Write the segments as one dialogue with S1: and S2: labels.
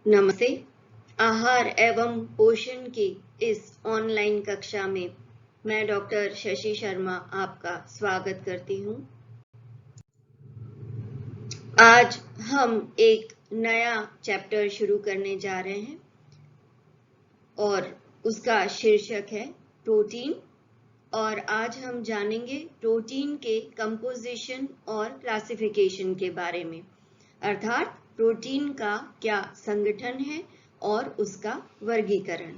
S1: नमस्ते। आहार एवं पोषण की इस ऑनलाइन कक्षा में मैं डॉक्टर शशि शर्मा आपका स्वागत करती हूँ। आज हम एक नया चैप्टर शुरू करने जा रहे हैं और उसका शीर्षक है प्रोटीन। और आज हम जानेंगे प्रोटीन के कंपोजिशन और क्लासिफिकेशन के बारे में, अर्थात प्रोटीन का क्या संगठन है और उसका वर्गीकरण।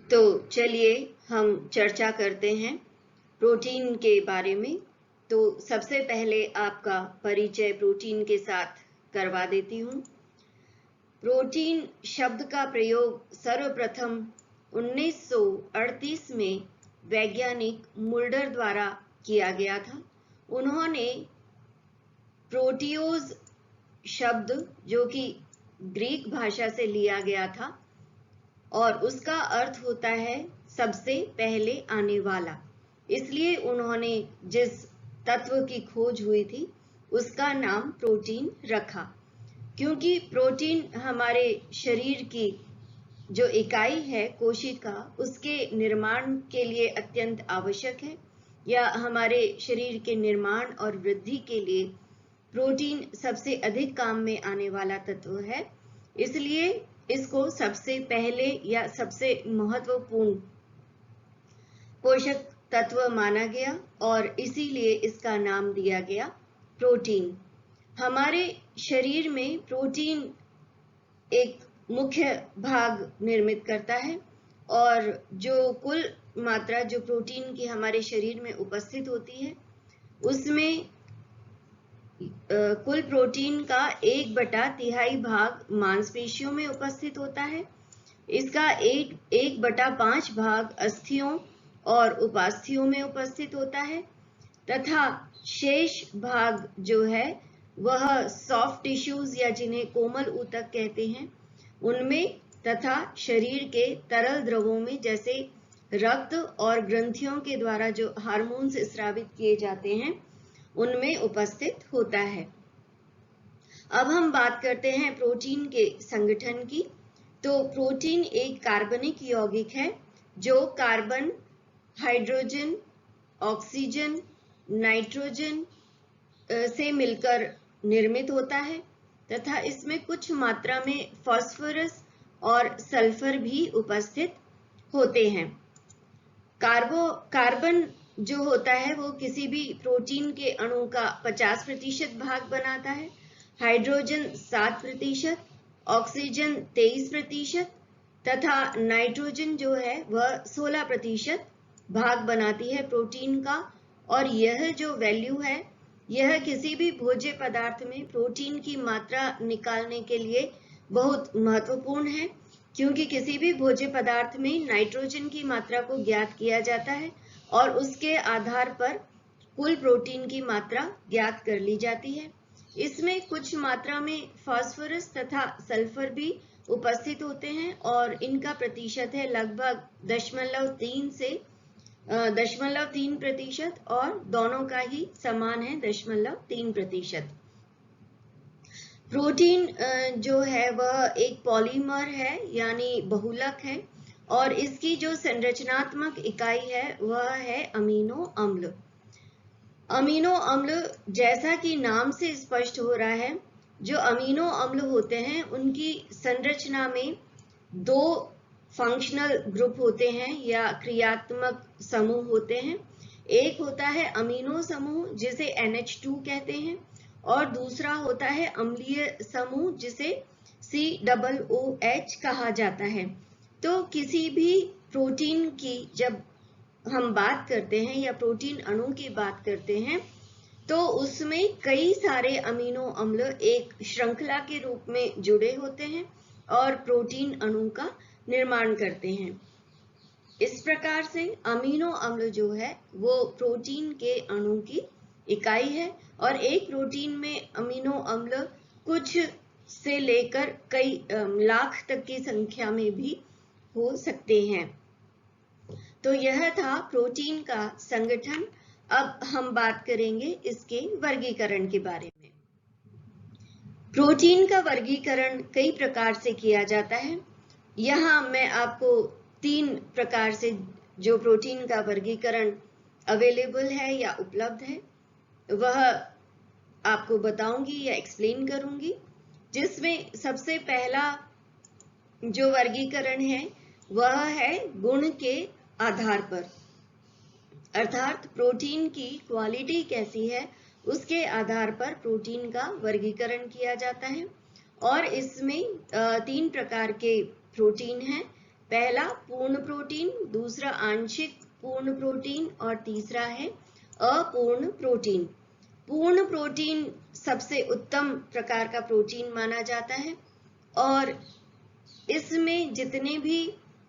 S1: तो चलिए हम चर्चा करते हैं प्रोटीन के बारे में। तो सबसे पहले आपका परिचय प्रोटीन के साथ करवा देती हूँ। प्रोटीन शब्द का प्रयोग सर्वप्रथम 1938 में वैज्ञानिक मुल्डर द्वारा किया गया था। उन्होंने प्रोटियोज शब्द, जो कि ग्रीक भाषा से लिया गया था और उसका अर्थ होता है सबसे पहले आने वाला, इसलिए उन्होंने जिस तत्व की खोज हुई थी उसका नाम प्रोटीन रखा। क्योंकि प्रोटीन हमारे शरीर की जो इकाई है कोशिका, उसके निर्माण के लिए अत्यंत आवश्यक है, या हमारे शरीर के निर्माण और वृद्धि के लिए प्रोटीन सबसे अधिक काम में आने वाला तत्व है। इसलिए इसको सबसे पहले या सबसे महत्वपूर्ण पोषक तत्व माना गया और इसीलिए इसका नाम दिया गया प्रोटीन। हमारे शरीर में प्रोटीन एक मुख्य भाग निर्मित करता है और जो कुल मात्रा जो प्रोटीन की हमारे शरीर में उपस्थित होती है उसमें कुल प्रोटीन का 1/3 भाग मांसपेशियों में उपस्थित होता है। इसका 1/5 भाग अस्थियों और उपास्थियों में उपस्थित होता है तथा शेष भाग जो है वह सॉफ्ट टिश्यूज या जिन्हें कोमल ऊतक कहते हैं उनमें, तथा शरीर के तरल द्रवों में जैसे रक्त और ग्रंथियों के द्वारा जो हार्मोन्स स्रावित किए जाते हैं उनमें उपस्थित होता है। अब हम बात करते हैं प्रोटीन के संगठन की। तो प्रोटीन एक कार्बनिक यौगिक है जो कार्बन, हाइड्रोजन, ऑक्सीजन, नाइट्रोजन से मिलकर निर्मित होता है तथा इसमें कुछ मात्रा में फास्फोरस और सल्फर भी उपस्थित होते हैं। कार्बन जो होता है वो किसी भी प्रोटीन के अणु का 50% भाग बनाता है, हाइड्रोजन 7%, ऑक्सीजन 23% तथा नाइट्रोजन जो है वह 16% भाग बनाती है प्रोटीन का। और यह जो वैल्यू है यह किसी भी भोज्य पदार्थ में प्रोटीन की मात्रा निकालने के लिए बहुत महत्वपूर्ण है, क्योंकि किसी भी भोज्य पदार्थ में नाइट्रोजन की मात्रा को ज्ञात किया जाता है और उसके आधार पर कुल प्रोटीन की मात्रा ज्ञात कर ली जाती है। इसमें कुछ मात्रा में फास्फोरस तथा सल्फर भी उपस्थित होते हैं और इनका प्रतिशत है लगभग 0.3 से 0.3% और दोनों का ही समान है 0.3%। प्रोटीन जो है वह एक पॉलीमर है यानी बहुलक है और इसकी जो संरचनात्मक इकाई है वह है अमीनो अम्ल। अमीनो अम्ल जैसा कि नाम से स्पष्ट हो रहा है, जो अमीनो अम्ल होते हैं उनकी संरचना में 2 फंक्शनल ग्रुप होते हैं या क्रियात्मक समूह होते हैं। एक होता है अमीनो समूह जिसे NH2 कहते हैं और दूसरा होता है अम्लीय समूह जिसे COOH कहा जाता है। तो किसी भी प्रोटीन की जब हम बात करते हैं या प्रोटीन अणु की बात करते हैं तो उसमें कई सारे अमीनो अम्ल एक श्रृंखला के रूप में जुड़े होते हैं और प्रोटीन अणु का निर्माण करते हैं। इस प्रकार से अमीनो अम्ल जो है वो प्रोटीन के अणु की इकाई है और एक प्रोटीन में अमीनो अम्ल कुछ से लेकर कई लाख तक की संख्या में भी हो सकते हैं। तो यह था प्रोटीन का संगठन। अब हम बात करेंगे इसके वर्गीकरण के बारे में। प्रोटीन का वर्गीकरण कई प्रकार से किया जाता है। यहाँ मैं आपको 3 प्रकार से जो प्रोटीन का वर्गीकरण अवेलेबल है या उपलब्ध है वह आपको बताऊंगी या एक्सप्लेन करूंगी, जिसमें सबसे पहला जो वर्गीकरण है वह है गुण के आधार पर, अर्थात प्रोटीन की क्वालिटी कैसी है उसके आधार पर प्रोटीन का वर्गीकरण किया जाता है। और इसमें 3 प्रकार के प्रोटीन हैं। पहला पूर्ण प्रोटीन, दूसरा आंशिक पूर्ण प्रोटीन और तीसरा है अपूर्ण प्रोटीन। पूर्ण प्रोटीन सबसे उत्तम प्रकार का प्रोटीन माना जाता है और इसमें जितने भी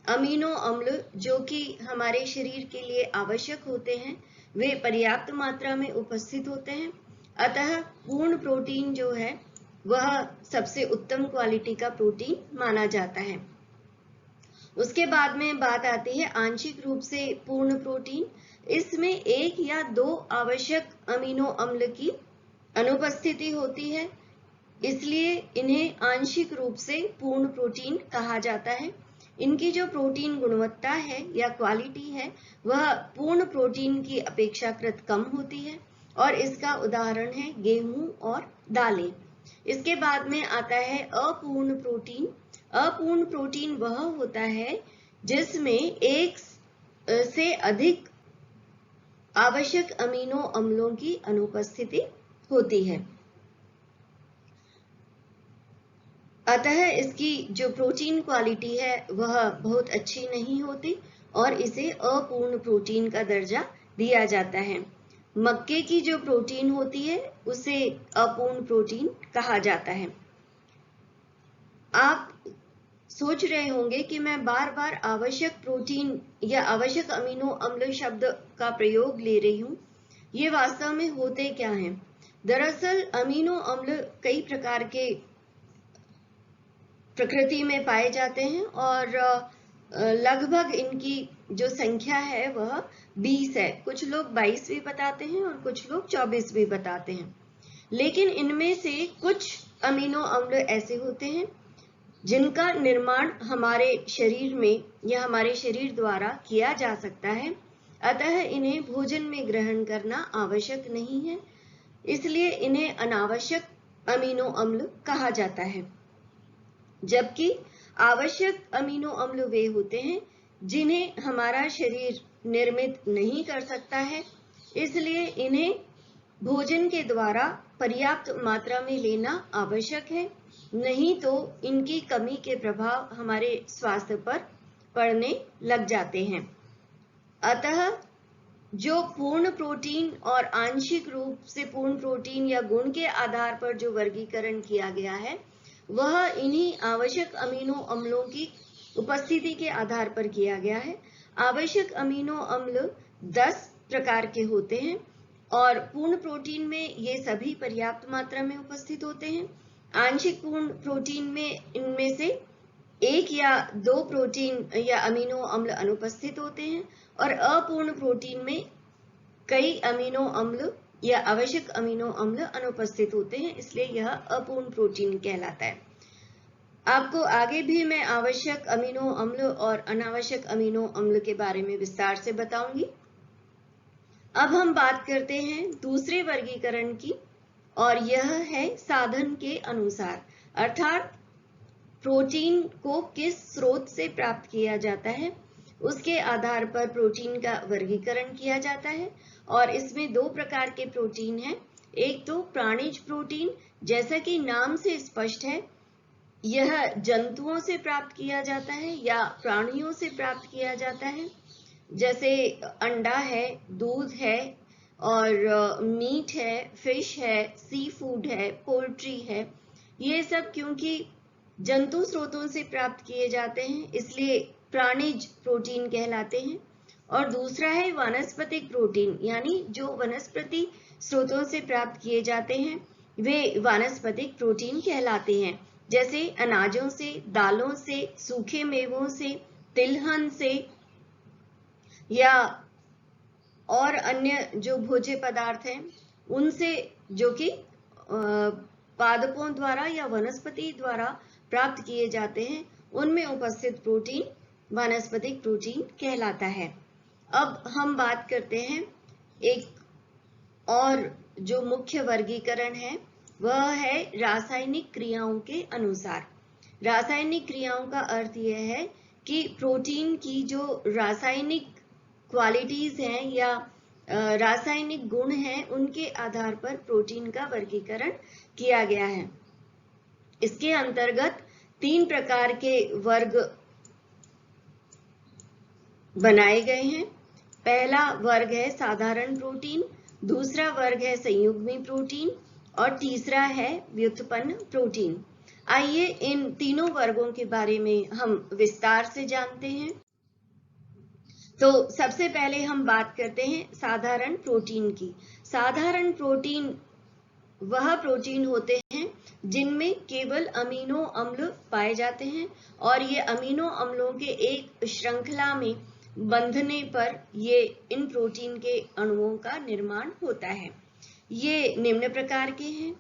S1: अमीनो अम्ल जो कि हमारे शरीर के लिए आवश्यक होते हैं वे पर्याप्त मात्रा में उपस्थित होते हैं। अतः पूर्ण प्रोटीन जो है वह सबसे उत्तम क्वालिटी का प्रोटीन माना जाता है। उसके बाद में बात आती है आंशिक रूप से पूर्ण प्रोटीन। इसमें 1 या 2 आवश्यक अमीनो अम्ल की अनुपस्थिति होती है, इसलिए इन्हें आंशिक रूप से पूर्ण प्रोटीन कहा जाता है। इनकी जो प्रोटीन गुणवत्ता है या क्वालिटी है वह पूर्ण प्रोटीन की अपेक्षाकृत कम होती है और इसका उदाहरण है गेहूं और दालें। इसके बाद में आता है अपूर्ण प्रोटीन। अपूर्ण प्रोटीन वह होता है जिसमें 1 से अधिक आवश्यक अमीनो अम्लों की अनुपस्थिति होती है, अतः इसकी जो प्रोटीन क्वालिटी है वह बहुत अच्छी नहीं होती और इसे अपूर्ण प्रोटीन का दर्जा दिया जाता है। मक्के की जो प्रोटीन होती है उसे अपूर्ण प्रोटीन कहा जाता है। आप सोच रहे होंगे कि मैं बार बार आवश्यक प्रोटीन या आवश्यक अमीनो अम्ल शब्द का प्रयोग ले रही हूँ, ये वास्तव में होते क्या हैं? दरअसल अमीनो अम्ल कई प्रकार के प्रकृति में पाए जाते हैं और लगभग इनकी जो संख्या है वह 20 है। कुछ लोग 22 भी बताते हैं और कुछ लोग 24 भी बताते हैं, लेकिन इनमें से कुछ अमीनो अम्ल ऐसे होते हैं जिनका निर्माण हमारे शरीर में या हमारे शरीर द्वारा किया जा सकता है, अतः इन्हें भोजन में ग्रहण करना आवश्यक नहीं है, इसलिए इन्हें अनावश्यक अमीनो अम्ल कहा जाता है। जबकि आवश्यक अमीनो अम्ल वे होते हैं जिन्हें हमारा शरीर निर्मित नहीं कर सकता है, इसलिए इन्हें भोजन के द्वारा पर्याप्त मात्रा में लेना आवश्यक है, नहीं तो इनकी कमी के प्रभाव हमारे स्वास्थ्य पर पड़ने लग जाते हैं। अतः जो पूर्ण प्रोटीन और आंशिक रूप से पूर्ण प्रोटीन या गुण के आधार पर जो वर्गीकरण किया गया है वह इन्हीं आवश्यक अमीनो अम्लों की उपस्थिति के आधार पर किया गया है। आवश्यक अमीनो अम्ल 10 प्रकार के होते हैं और पूर्ण प्रोटीन में ये सभी पर्याप्त मात्रा में उपस्थित होते हैं। आंशिक पूर्ण प्रोटीन में इनमें से 1 या 2 प्रोटीन या अमीनो अम्ल अनुपस्थित होते हैं और अपूर्ण प्रोटीन में कई अमीनो अम्ल या आवश्यक अमीनो अम्ल अनुपस्थित होते हैं, इसलिए यह अपूर्ण प्रोटीन कहलाता है। आपको आगे भी मैं आवश्यक अमीनो अम्ल और अनावश्यक अमीनो अम्ल के बारे में विस्तार से बताऊंगी। अब हम बात करते हैं दूसरे वर्गीकरण की और यह है साधन के अनुसार, अर्थात प्रोटीन को किस स्रोत से प्राप्त किया जाता है उसके आधार पर प्रोटीन का वर्गीकरण किया जाता है। और इसमें 2 प्रकार के प्रोटीन हैं। एक तो प्राणिज प्रोटीन, जैसा कि नाम से स्पष्ट है यह जंतुओं से प्राप्त किया जाता है या प्राणियों से प्राप्त किया जाता है, जैसे अंडा है, दूध है और मीट है, फिश है, सी फूड है, पोल्ट्री है। ये सब क्योंकि जंतु स्रोतों से प्राप्त किए जाते हैं इसलिए प्राणिज प्रोटीन कहलाते हैं। और दूसरा है वानस्पतिक प्रोटीन, यानी जो वनस्पति स्रोतों से प्राप्त किए जाते हैं वे वानस्पतिक प्रोटीन कहलाते हैं, जैसे अनाजों से, दालों से, सूखे मेवों से, तिलहन से या और अन्य जो भोज्य पदार्थ हैं उनसे, जो कि पादपों द्वारा या वनस्पति द्वारा प्राप्त किए जाते हैं, उनमें उपस्थित प्रोटीन वानस्पतिक प्रोटीन कहलाता है। अब हम बात करते हैं एक और जो मुख्य वर्गीकरण है, वह है रासायनिक क्रियाओं के अनुसार। रासायनिक क्रियाओं का अर्थ यह है कि प्रोटीन की जो रासायनिक क्वालिटीज हैं या रासायनिक गुण हैं, उनके आधार पर प्रोटीन का वर्गीकरण किया गया है। इसके अंतर्गत 3 प्रकार के वर्ग बनाए गए हैं। पहला वर्ग है साधारण प्रोटीन, दूसरा वर्ग है संयुग्मी प्रोटीन और तीसरा है व्युत्पन्न प्रोटीन। आइए इन तीनों वर्गों के बारे में हम विस्तार से जानते हैं। तो सबसे पहले हम बात करते हैं साधारण प्रोटीन की। साधारण प्रोटीन वह प्रोटीन होते हैं जिनमें केवल अमीनो अम्ल पाए जाते हैं और ये अमीनो अम्लों के एक श्रृंखला में बंधने पर ये इन प्रोटीन के अणुओं का निर्माण होता है। ये निम्न प्रकार के हैं।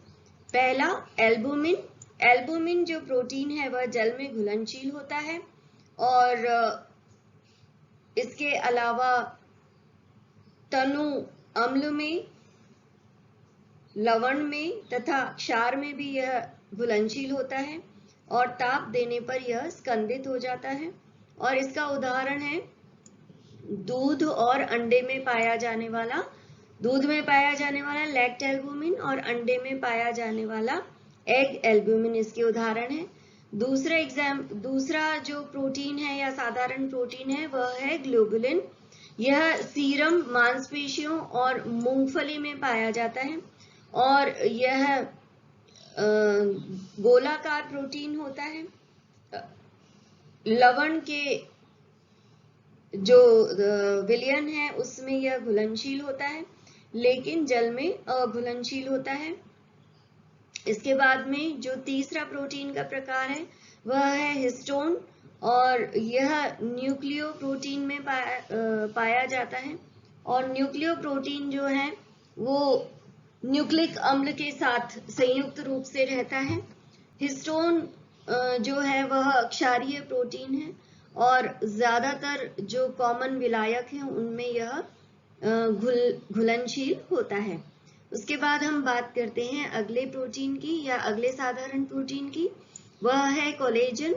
S1: पहला एल्बुमिन। एल्बुमिन जो प्रोटीन है वह जल में घुलनशील होता है और इसके अलावा तनु अम्ल में, लवण में तथा क्षार में भी यह घुलनशील होता है और ताप देने पर यह स्कंदित हो जाता है। और इसका उदाहरण है दूध और अंडे में पाया जाने वाला, दूध में पाया जाने वाला लैक्ट एल्बुमिन और अंडे में पाया जाने वाला एग एल्बुमिन इसके उदाहरण है। दूसरा जो प्रोटीन है या साधारण प्रोटीन है वह है ग्लोबुलिन। यह सीरम, मांसपेशियों और मूंगफली में पाया जाता है और यह गोलाकार प्रोटीन होता है। लवण के जो विलयन है उसमें यह घुलनशील होता है लेकिन जल में अघुलनशील होता है। इसके बाद में जो तीसरा प्रोटीन का प्रकार है वह है हिस्टोन और यह न्यूक्लियो प्रोटीन में पाया जाता है और न्यूक्लियो प्रोटीन जो है वो न्यूक्लिक अम्ल के साथ संयुक्त रूप से रहता है। हिस्टोन जो है वह क्षारीय प्रोटीन है और ज्यादातर जो कॉमन विलायक हैं उनमें यह घुलनशील होता है। उसके बाद हम बात करते हैं अगले प्रोटीन की या अगले साधारण प्रोटीन की, वह है कोलेजन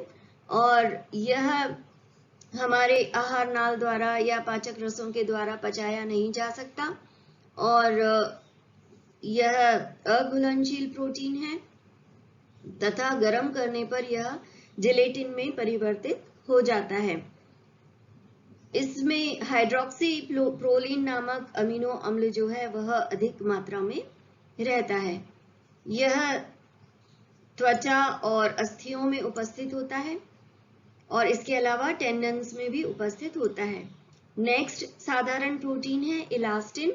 S1: और यह हमारे आहार नाल द्वारा या पाचक रसों के द्वारा पचाया नहीं जा सकता और यह अघुलनशील प्रोटीन है तथा गर्म करने पर यह जिलेटिन में परिवर्तित हो जाता है। इसमें हाइड्रोक्सी प्रोलीन नामक अमीनो अम्ल जो है वह अधिक मात्रा में रहता है। यह त्वचा और अस्थियों में उपस्थित होता है और इसके अलावा टेंडन्स में भी उपस्थित होता है। नेक्स्ट साधारण प्रोटीन है इलास्टिन।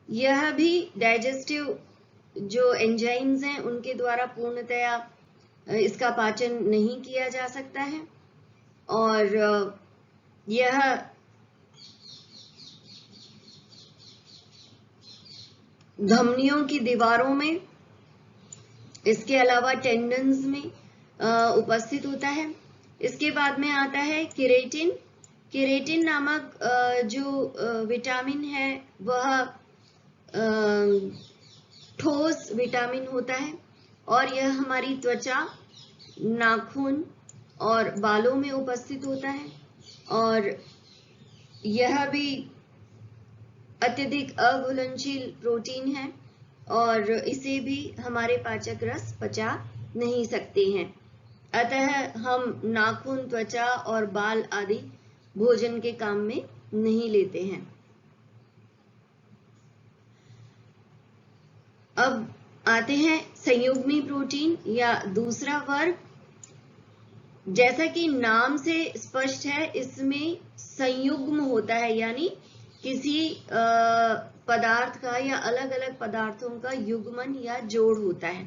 S1: यह भी डाइजेस्टिव जो एंजाइम्स हैं उनके द्वारा पूर्णतया इसका पाचन नहीं किया जा सकता है और यह धमनियों की दीवारों में, इसके अलावा टेंडन्स में उपस्थित होता है। इसके बाद में आता है केरेटिन। केरेटिन नामक जो विटामिन है वह ठोस विटामिन होता है और यह हमारी त्वचा, नाखून और बालों में उपस्थित होता है और यह भी अत्यधिक अघुलनशील प्रोटीन है और इसे भी हमारे पाचक रस पचा नहीं सकते हैं। अतः हम नाखून, त्वचा और बाल आदि भोजन के काम में नहीं लेते हैं। अब आते हैं संयुग्मी प्रोटीन या दूसरा वर्ग। जैसा कि नाम से स्पष्ट है, इसमें संयुग्म होता है यानी किसी पदार्थ का या अलग अलग पदार्थों का युग्मन या जोड़ होता है।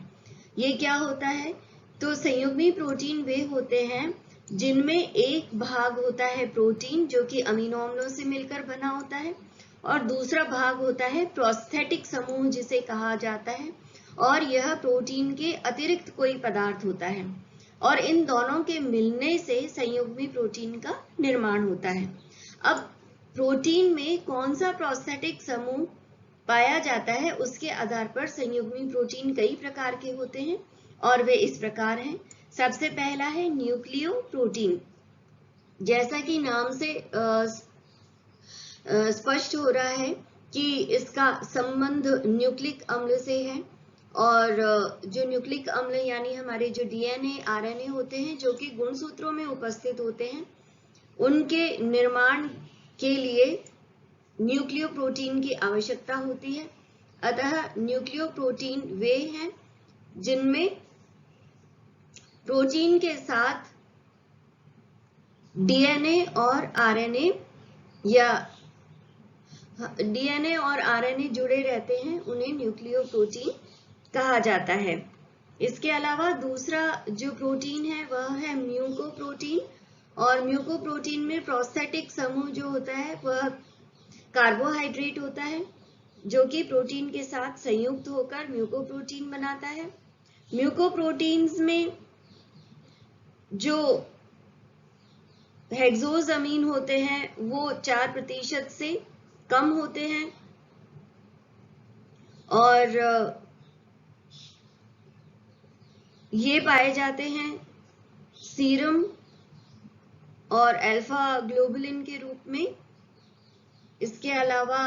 S1: ये क्या होता है? तो संयुग्मी प्रोटीन वे होते हैं जिनमें एक भाग होता है प्रोटीन जो कि अमीनो अम्लों से मिलकर बना होता है और दूसरा भाग होता है प्रोस्थेटिक समूह जिसे कहा जाता है और यह प्रोटीन के अतिरिक्त कोई पदार्थ होता है और इन दोनों के मिलने से संयुग्मी प्रोटीन का निर्माण होता है। अब प्रोटीन में कौन सा प्रोस्थेटिक समूह पाया जाता है उसके आधार पर संयुग्मी प्रोटीन कई प्रकार के होते हैं और वे इस प्रकार हैं। सबसे पहला है न्यूक्लियोप्रोटीन। जैसा कि नाम से स्पष्ट हो रहा है कि इसका संबंध न्यूक्लिक अम्ल से है और जो न्यूक्लिक अम्ल यानी हमारे जो डीएनए आरएनए होते हैं जो कि गुणसूत्रों में उपस्थित होते हैं, उनके निर्माण के लिए न्यूक्लियोप्रोटीन की आवश्यकता होती है। अतः न्यूक्लियोप्रोटीन वे हैं जिनमें प्रोटीन के साथ डीएनए और आरएनए या डीएनए और आरएनए जुड़े रहते हैं, उन्हें न्यूक्लियोप्रोटीन कहा जाता है। इसके अलावा दूसरा जो प्रोटीन है वह है म्यूकोप्रोटीन और म्यूकोप्रोटीन में प्रोस्थेटिक समूह जो होता है वह कार्बोहाइड्रेट होता है जो कि प्रोटीन के साथ संयुक्त होकर म्यूकोप्रोटीन बनाता है। म्यूकोप्रोटीन्स में जो हेक्सोजमीन होते हैं वो 4% से कम होते हैं और ये पाए जाते हैं सीरम और अल्फा ग्लोबुलिन के रूप में। इसके अलावा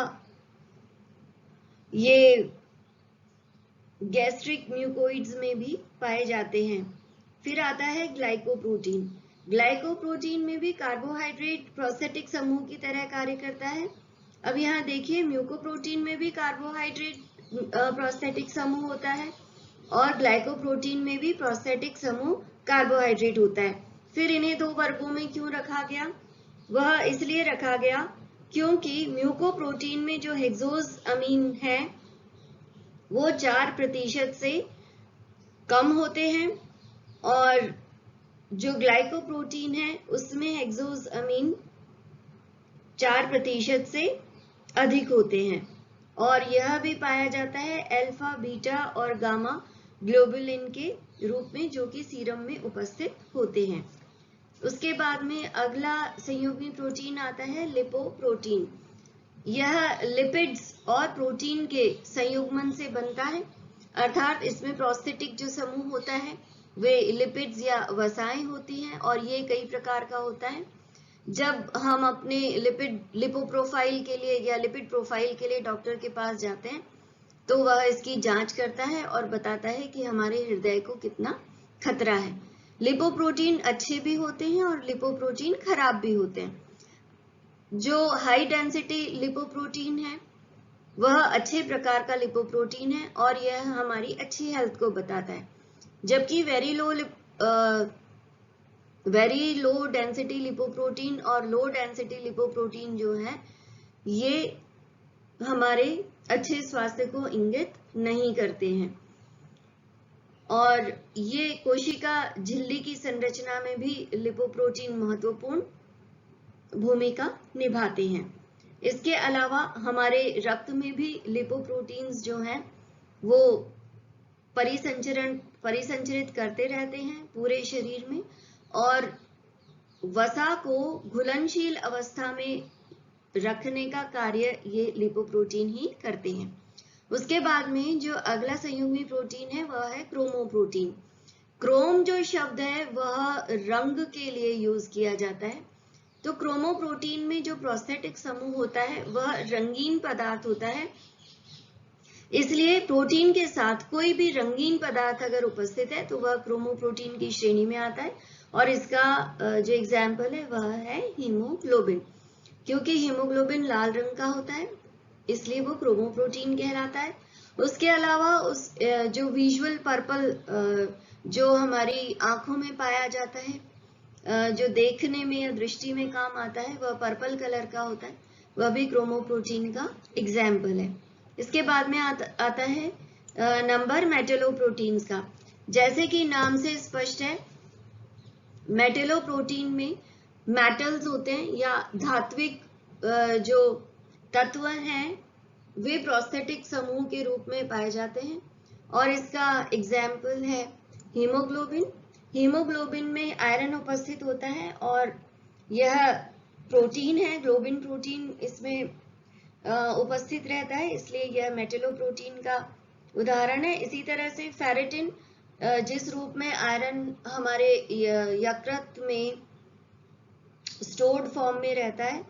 S1: ये गैस्ट्रिक म्यूकोइड्स में भी पाए जाते हैं। फिर आता है ग्लाइकोप्रोटीन। ग्लाइकोप्रोटीन में भी कार्बोहाइड्रेट प्रोस्थेटिक समूह की तरह कार्य करता है। अब यहाँ देखिए म्यूकोप्रोटीन में भी कार्बोहाइड्रेट प्रोस्थेटिक समूह होता है और ग्लाइकोप्रोटीन में भी प्रोस्थेटिक समूह कार्बोहाइड्रेट होता है। फिर इन्हें दो वर्गों में क्यों रखा गया? वह इसलिए रखा गया क्योंकि म्यूकोप्रोटीन में जो हेक्सोज अमीन है वो 4% से कम होते हैं और जो ग्लाइकोप्रोटीन है उसमें हेक्सोज अमीन 4% से अधिक होते हैं और यह भी पाया जाता है अल्फा, बीटा और गामा ग्लोबुलिन के रूप में जो कि सीरम में उपस्थित होते हैं। उसके बाद में अगला संयुग्मी प्रोटीन आता है लिपोप्रोटीन। यह लिपिड्स और प्रोटीन के संयुग्मन से बनता है, अर्थात इसमें प्रोस्थेटिक जो समूह होता है वे लिपिड्स या वसाएं होती हैं और ये कई प्रकार का होता है। जब हम अपने लिपो प्रोफाइल के लिए या लिपिड प्रोफाइल के लिए डॉक्टर के पास जाते हैं तो वह इसकी जांच करता है और बताता है कि हमारे हृदय को कितना खतरा है। लिपोप्रोटीन अच्छे भी होते हैं और लिपोप्रोटीन खराब भी होते हैं। जो हाई डेंसिटी लिपोप्रोटीन है वह अच्छे प्रकार का लिपोप्रोटीन है और यह हमारी अच्छी हेल्थ को बताता है, जबकि वेरी लो डेंसिटी लिपोप्रोटीन और लो डेंसिटी लिपोप्रोटीन जो है ये हमारे अच्छे स्वास्थ्य को इंगित नहीं करते हैं और ये कोशिका झिल्ली की संरचना में भी लिपोप्रोटीन महत्वपूर्ण भूमिका निभाते हैं। इसके अलावा हमारे रक्त में भी लिपोप्रोटीन्स जो हैं वो परिसंचरित करते रहते हैं पूरे शरीर में और वसा को घुलनशील अवस्था में रखने का कार्य ये लिपोप्रोटीन ही करते हैं। उसके बाद में जो अगला संयुग्मी प्रोटीन है वह है क्रोमोप्रोटीन। क्रोम जो शब्द है वह रंग के लिए यूज किया जाता है, तो क्रोमोप्रोटीन में जो प्रोस्थेटिक समूह होता है वह रंगीन पदार्थ होता है। इसलिए प्रोटीन के साथ कोई भी रंगीन पदार्थ अगर उपस्थित है तो वह क्रोमोप्रोटीन की श्रेणी में आता है और इसका जो एग्जाम्पल है वह है हीमोग्लोबिन। क्योंकि हीमोग्लोबिन लाल रंग का होता है इसलिए वो क्रोमोप्रोटीन कहलाता है। उसके अलावा उस जो विजुअल पर्पल जो हमारी आंखों में पाया जाता है, जो देखने में या दृष्टि में काम आता है, वह पर्पल कलर का होता है, वह भी क्रोमोप्रोटीन का एग्जाम्पल है। इसके बाद में आता है नंबर मेटेलोप्रोटीन्स का। जैसे कि नाम से स्पष्ट है, मेटेलोप्रोटीन में मेटल्स होते हैं या धात्विक जो तत्व हैं वे प्रोस्थेटिक समूह के रूप में पाए जाते हैं और इसका एग्जाम्पल है हीमोग्लोबिन। हीमोग्लोबिन में आयरन उपस्थित होता है और यह प्रोटीन है, ग्लोबिन प्रोटीन इसमें उपस्थित रहता है, इसलिए यह मेटेलोप्रोटीन का उदाहरण है। इसी तरह से फेरिटिन, जिस रूप में आयरन हमारे यकृत में स्टोर्ड फॉर्म में रहता है,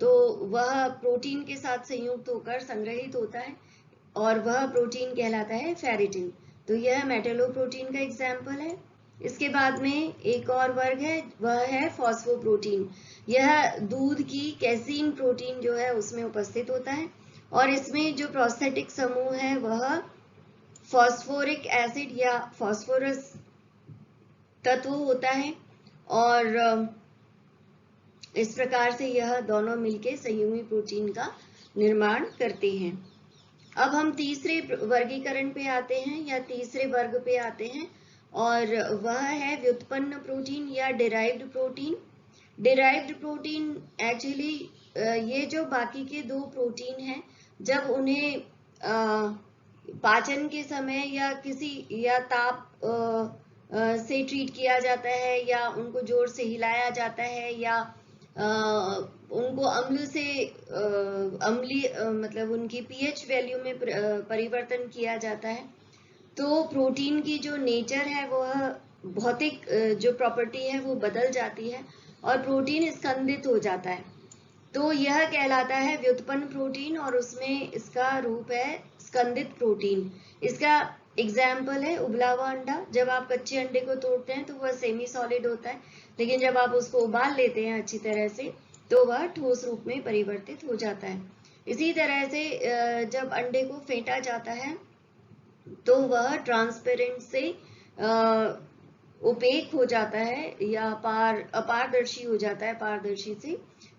S1: तो वह प्रोटीन के साथ संयुक्त होकर संग्रहित होता है और वह प्रोटीन कहलाता है फेरिटिन। तो यह मेटेलोप्रोटीन का एग्जाम्पल है। इसके बाद में एक और वर्ग है, वह है फॉस्फोप्रोटीन। यह दूध की कैसीन प्रोटीन जो है उसमें उपस्थित होता है और इसमें जो प्रोस्थेटिक समूह है वह फॉस्फोरिक एसिड या फॉस्फोरस तत्व होता है और इस प्रकार से यह दोनों मिलकर संयुग्मी प्रोटीन का निर्माण करते हैं। अब हम तीसरे वर्गीकरण पे आते हैं या तीसरे वर्ग पे आते हैं और वह है व्युत्पन्न प्रोटीन या derived protein. Derived protein actually ये जो बाकी के दो प्रोटीन हैं, जब उन्हें पाचन के समय या किसी या ताप से ट्रीट किया जाता है या उनको जोर से हिलाया जाता है या उनको अम्ल से अम्लीय मतलब उनकी पीएच वैल्यू में परिवर्तन किया जाता है, तो प्रोटीन की जो नेचर है वह भौतिक जो प्रॉपर्टी है वो बदल जाती है और प्रोटीन स्कंदित हो जाता है। तो यह कहलाता है व्युत्पन्न प्रोटीन और उसमें इसका रूप है स्कंदित प्रोटीन। इसका एग्जाम्पल है उबला हुआ अंडा। जब आप कच्चे अंडे को तोड़ते हैं तो वह सेमी सॉलिड होता है, लेकिन जब आप उसको उबाल लेते हैं अच्छी तरह से तो वह ठोस रूप में परिवर्तित हो जाता है। इसी तरह से जब अंडे को फेंटा जाता है तो वह ट्रांसपेरेंट से ओपेक हो जाता है या अपारदर्शी हो जाता है, पारदर्शी से।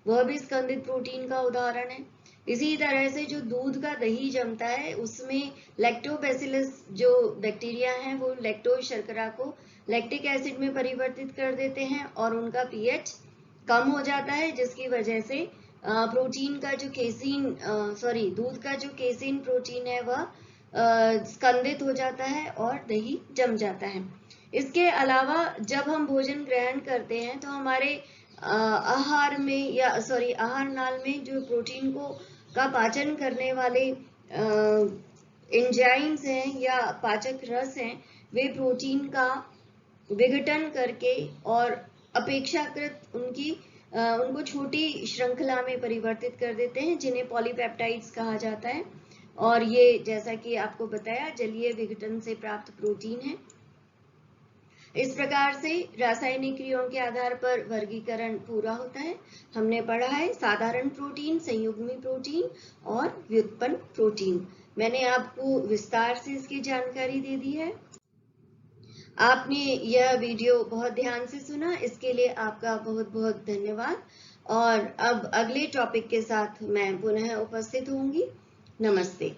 S1: वह भी स्कंदित प्रोटीन का उदाहरण है। इसी तरह से जो दूध का दही जमता है उसमें लैक्टोबैसिलस जो बैक्टीरिया हैं वो लैक्टोज शर्करा को लैक्टिक एसिड में परिवर्तित कर देते हैं और उनका पीएच कम हो जाता है, जिसकी वजह से प्रोटीन का जो दूध का जो केसिन प्रोटीन है वह स्कंदित हो जाता है और दही जम जाता है। इसके अलावा जब हम भोजन ग्रहण करते हैं तो हमारे आहार नाल में जो प्रोटीन का पाचन करने वाले एंजाइम्स हैं या पाचक रस हैं, वे प्रोटीन का विघटन करके और अपेक्षाकृत उनको छोटी श्रृंखला में परिवर्तित कर देते हैं, जिन्हें पॉलीपेप्टाइड्स कहा जाता है। और ये जैसा कि आपको बताया जलीय विघटन से प्राप्त प्रोटीन है। इस प्रकार से रासायनिक क्रियाओं के आधार पर वर्गीकरण पूरा होता है। हमने पढ़ा है साधारण प्रोटीन, संयुग्मी प्रोटीन और व्युत्पन्न प्रोटीन। मैंने आपको विस्तार से इसकी जानकारी दे दी है। आपने यह वीडियो बहुत ध्यान से सुना, इसके लिए आपका बहुत बहुत धन्यवाद। और अब अगले टॉपिक के साथ मैं पुनः उपस्थित होंगी। नमस्ते।